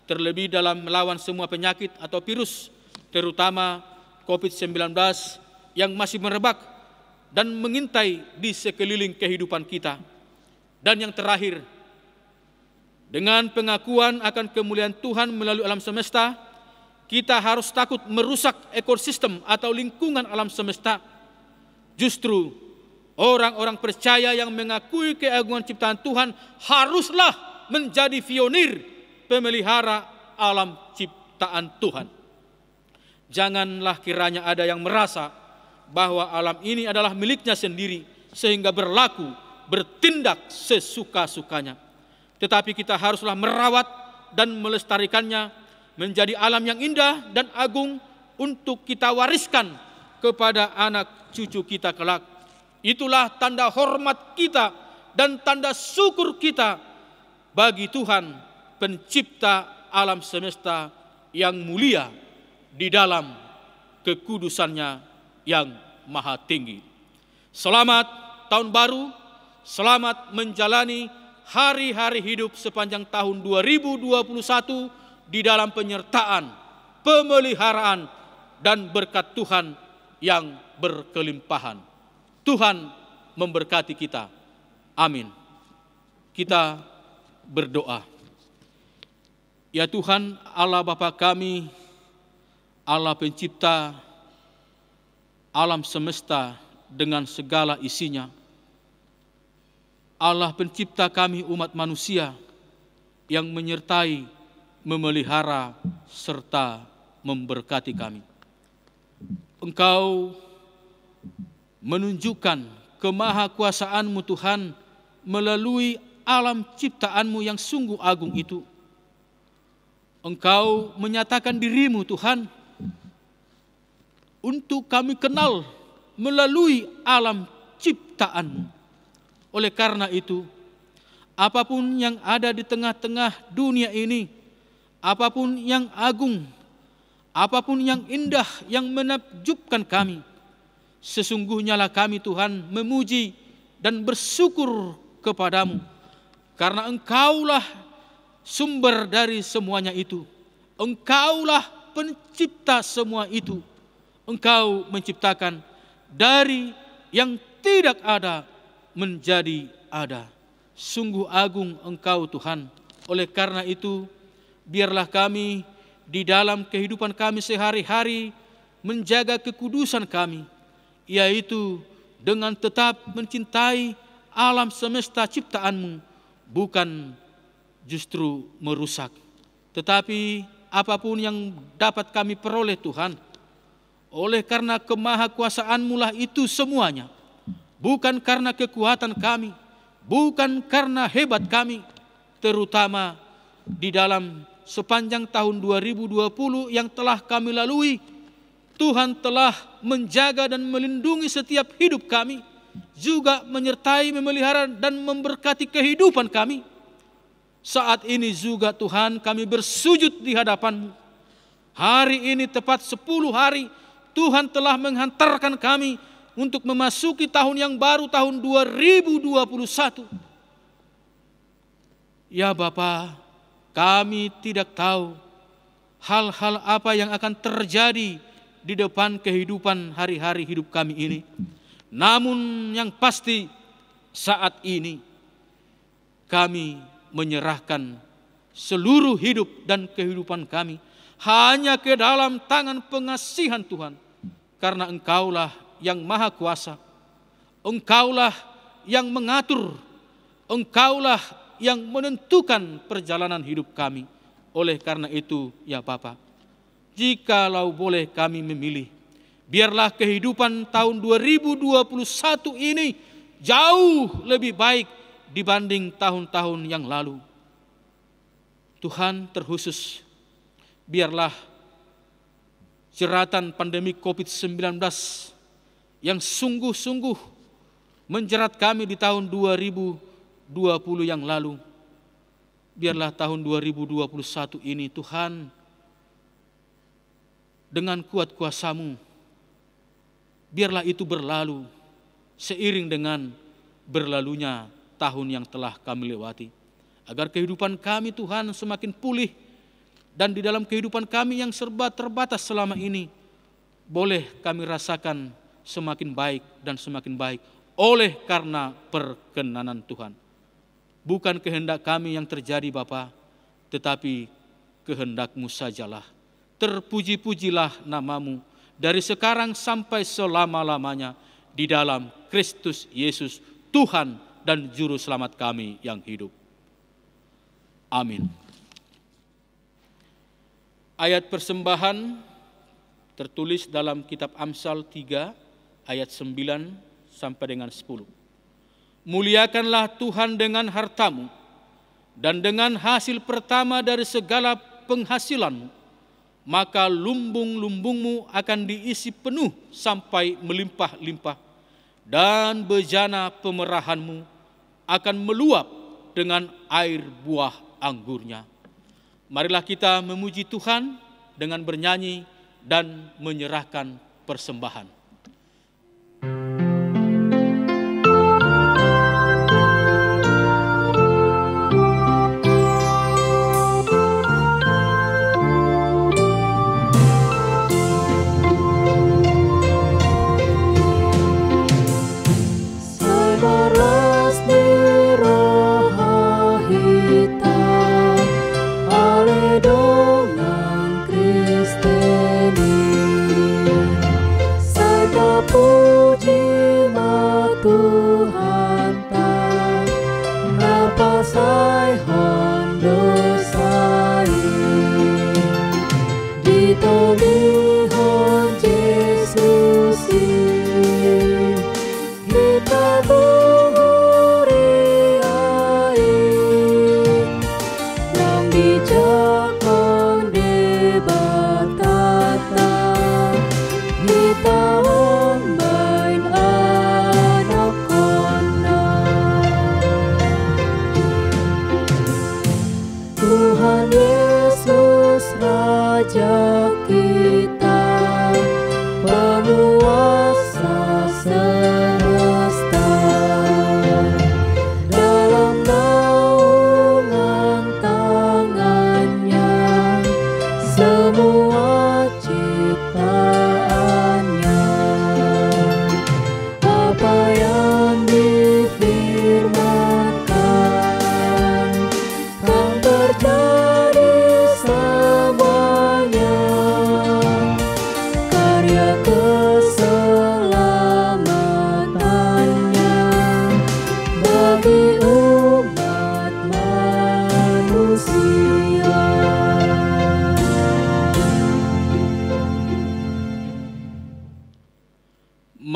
terlebih dalam melawan semua penyakit atau virus, terutama COVID-19 yang masih merebak dan mengintai di sekeliling kehidupan kita. Dan yang terakhir, dengan pengakuan akan kemuliaan Tuhan melalui alam semesta, kita harus takut merusak ekosistem atau lingkungan alam semesta. Justru orang-orang percaya yang mengakui keagungan ciptaan Tuhan haruslah menjadi pionir pemelihara alam ciptaan Tuhan. Janganlah kiranya ada yang merasa bahwa alam ini adalah miliknya sendiri sehingga bertindak sesuka-sukanya. Tetapi kita haruslah merawat dan melestarikannya menjadi alam yang indah dan agung untuk kita wariskan kepada anak cucu kita kelak. Itulah tanda hormat kita dan tanda syukur kita bagi Tuhan Pencipta alam semesta yang mulia di dalam kekudusannya yang maha tinggi. Selamat tahun baru, selamat menjalani hari-hari hidup sepanjang tahun 2021 di dalam penyertaan, pemeliharaan, dan berkat Tuhan yang berkelimpahan. Tuhan memberkati kita. Amin. Kita berdoa. Ya Tuhan, Allah Bapa kami, Allah pencipta alam semesta dengan segala isinya, Allah pencipta kami umat manusia yang menyertai, memelihara, serta memberkati kami. Engkau menunjukkan kemahakuasaan-Mu Tuhan melalui alam ciptaan-Mu yang sungguh agung itu. Engkau menyatakan diri-Mu Tuhan untuk kami kenal melalui alam ciptaan. Oleh karena itu, apapun yang ada di tengah-tengah dunia ini, apapun yang agung, apapun yang indah, yang menakjubkan kami, sesungguhnya lah kami Tuhan memuji dan bersyukur kepadamu, karena Engkaulah sumber dari semuanya itu. Engkaulah pencipta semua itu. Engkau menciptakan dari yang tidak ada menjadi ada. Sungguh agung Engkau Tuhan. Oleh karena itu, biarlah kami di dalam kehidupan kami sehari-hari menjaga kekudusan kami, yaitu dengan tetap mencintai alam semesta ciptaan-Mu, bukan justru merusak. Tetapi apapun yang dapat kami peroleh Tuhan, oleh karena kemahakuasaan-Mu lah itu semuanya, bukan karena kekuatan kami, bukan karena hebat kami, terutama di dalam sepanjang tahun 2020 yang telah kami lalui. Tuhan telah menjaga dan melindungi setiap hidup kami, juga menyertai, memelihara dan memberkati kehidupan kami. Saat ini juga Tuhan kami bersujud di hadapan-Mu. Hari ini tepat 10 hari Tuhan telah menghantarkan kami untuk memasuki tahun yang baru, tahun 2021. Ya Bapa, kami tidak tahu hal-hal apa yang akan terjadi di depan kehidupan hari-hari hidup kami ini. Namun yang pasti saat ini kami menyerahkan seluruh hidup dan kehidupan kami hanya ke dalam tangan pengasihan Tuhan. Karena Engkaulah yang maha kuasa, Engkaulah yang mengatur, Engkaulah yang menentukan perjalanan hidup kami. Oleh karena itu ya Bapa, jikalau boleh kami memilih, biarlah kehidupan tahun 2021 ini jauh lebih baik dibanding tahun-tahun yang lalu. Tuhan, terkhusus biarlah jeratan pandemi COVID-19 yang sungguh-sungguh menjerat kami di tahun 2020 yang lalu, biarlah tahun 2021 ini Tuhan dengan kuat kuasa-Mu, biarlah itu berlalu seiring dengan berlalunya tahun yang telah kami lewati. Agar kehidupan kami Tuhan semakin pulih, dan di dalam kehidupan kami yang serba terbatas selama ini, boleh kami rasakan semakin baik dan semakin baik oleh karena perkenanan Tuhan. Bukan kehendak kami yang terjadi Bapa, tetapi kehendak-Mu sajalah. Terpuji-pujilah nama-Mu dari sekarang sampai selama-lamanya di dalam Kristus Yesus, Tuhan dan Juru Selamat kami yang hidup. Amin. Ayat persembahan tertulis dalam kitab Amsal 3 ayat 9 sampai dengan 10. Muliakanlah Tuhan dengan hartamu dan dengan hasil pertama dari segala penghasilanmu, maka lumbung-lumbungmu akan diisi penuh sampai melimpah-limpah, dan bejana pemerahanmu akan meluap dengan air buah anggurnya. Marilah kita memuji Tuhan dengan bernyanyi dan menyerahkan persembahan.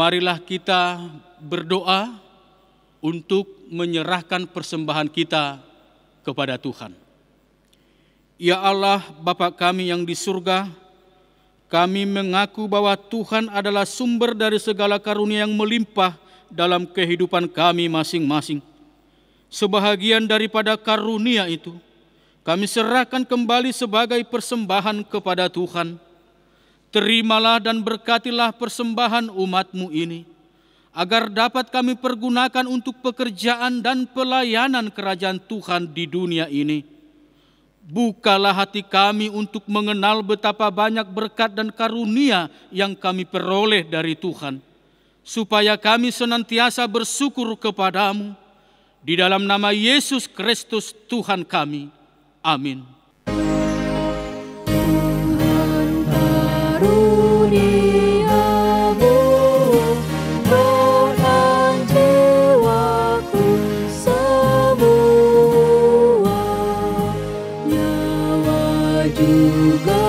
Marilah kita berdoa untuk menyerahkan persembahan kita kepada Tuhan. Ya Allah, Bapa kami yang di surga, kami mengaku bahwa Tuhan adalah sumber dari segala karunia yang melimpah dalam kehidupan kami masing-masing. Sebahagian daripada karunia itu, kami serahkan kembali sebagai persembahan kepada Tuhan. Terimalah dan berkatilah persembahan umat-Mu ini, agar dapat kami pergunakan untuk pekerjaan dan pelayanan kerajaan Tuhan di dunia ini. Bukalah hati kami untuk mengenal betapa banyak berkat dan karunia yang kami peroleh dari Tuhan, supaya kami senantiasa bersyukur kepadamu. Di dalam nama Yesus Kristus Tuhan kami. Amin. Karuniamu menahan jiwaku semua, nyawa juga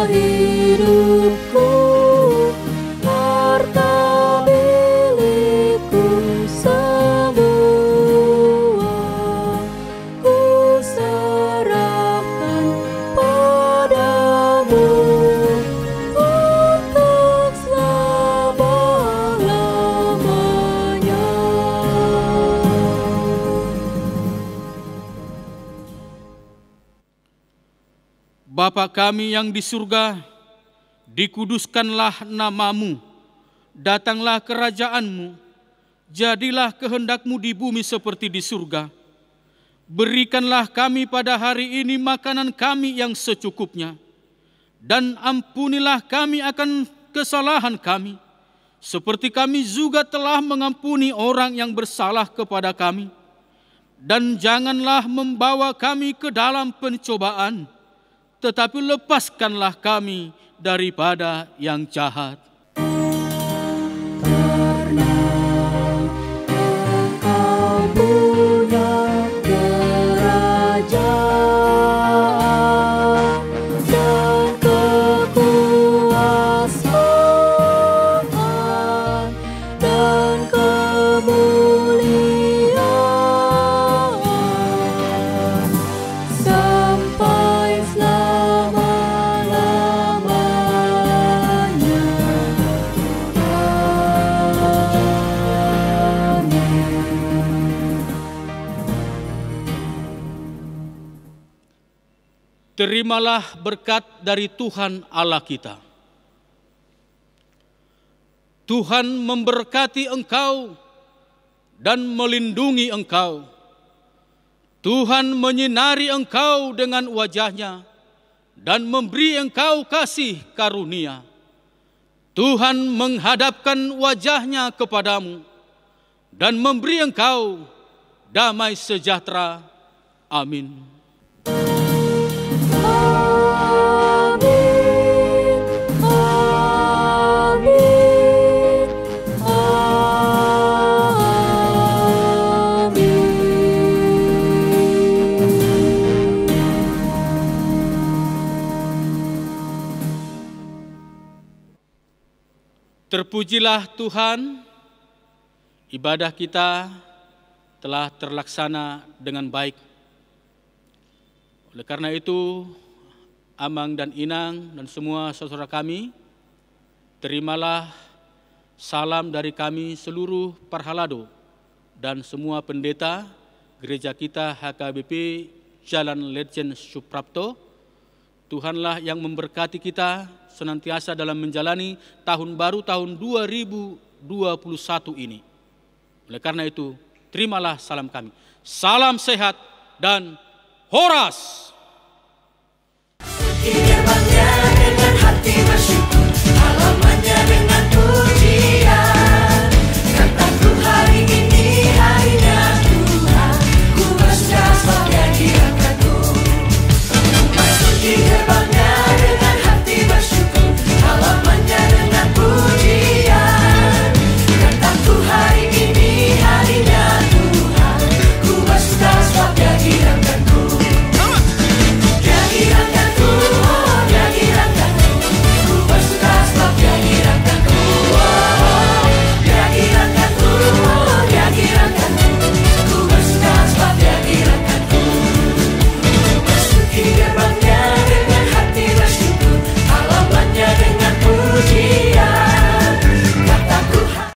hidupku, harta milikku semua, ku serahkan padamu. Bapa kami yang di surga, dikuduskanlah nama-Mu, datanglah kerajaan-Mu, jadilah kehendak-Mu di bumi seperti di surga. Berikanlah kami pada hari ini makanan kami yang secukupnya, dan ampunilah kami akan kesalahan kami, seperti kami juga telah mengampuni orang yang bersalah kepada kami. Dan janganlah membawa kami ke dalam pencobaan, tetapi lepaskanlah kami daripada yang jahat. Karena Engkau punya kerajaan dan kekuasaan dan kemuliaan sampai selama-lamanya. Terimalah berkat dari Tuhan Allah kita. Tuhan memberkati engkau dan melindungi engkau. Tuhan menyinari engkau dengan wajah-Nya dan memberi engkau kasih karunia. Tuhan menghadapkan wajah-Nya kepadamu dan memberi engkau damai sejahtera. Amin. Amin, amin, Terpujilah Tuhan, ibadah kita telah terlaksana dengan baik. Oleh karena itu, Amang dan Inang dan semua saudara kami, terimalah salam dari kami seluruh Parhalado dan semua pendeta gereja kita HKBP Jalan Ledjen Suprapto. Tuhanlah yang memberkati kita senantiasa dalam menjalani tahun baru tahun 2021 ini. Oleh karena itu, terimalah salam kami. Salam sehat dan Horas! amin.